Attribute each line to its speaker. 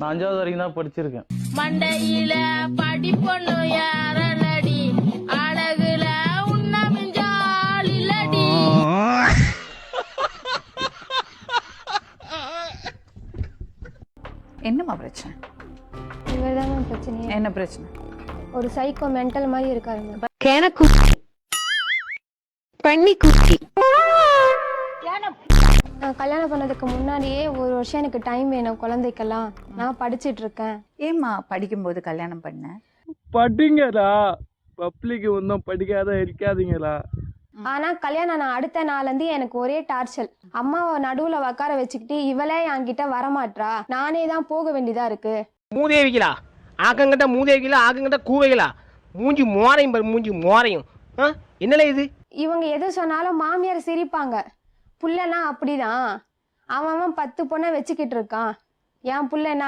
Speaker 1: நான் 5வது வரைக்கும் தான் படிச்சிருக்கேன்.
Speaker 2: மண்டையில படிப்பொண்ணு யாரடி, அழகுல உன்ன மிஞ்சால் இல்லடி.
Speaker 3: என்னம்மா பிரச்சனை?
Speaker 4: இவர்தான் மேம் பிரச்சனையே.
Speaker 3: என்ன பிரச்சனை?
Speaker 4: ஒரு சைக்கோ மென்டல் மாதிரி இருக்காரு மேம். நான் கல்யாணம் பண்ணதுக்கு முன்னாடியே 1 வருஷம் எனக்கு டைம் வேணும் குழந்தைக்கெல்லாம். நான் படிச்சிட்டு இருக்கேன்.
Speaker 3: ஏம்மா படிக்கும்போது கல்யாணம் பண்ண?
Speaker 1: படிங்கடா, பப்ளிக் ஒன்றும் படிக்காத இருக்காதீங்களா.
Speaker 4: ஆனா கல்யாணம் நான் அடுத்த நாள்லேருந்து எனக்கு ஒரே டார்ச்சல். அம்மாவை நடுவுல உட்கார வச்சுக்கிட்டு இவளே என்கிட்ட வரமாட்றா, நானே தான் போக வேண்டியதா இருக்கு.
Speaker 5: மூதேவிகளா, ஆக்கங்கிட்ட மூதேவிகளா, ஆக்கங்கிட்ட கூவைகளா, மூஞ்சி மோரையும் பாரு, மூஞ்சி மோரையும். என்னல இது?
Speaker 4: இவங்க எது சொன்னாலும் மாமியார் சிரிப்பாங்க. புள்ளனா அப்படிதான், அவன் 10 பொண்ணை வச்சுக்கிட்டு இருக்கான். என் புள்ள என்ன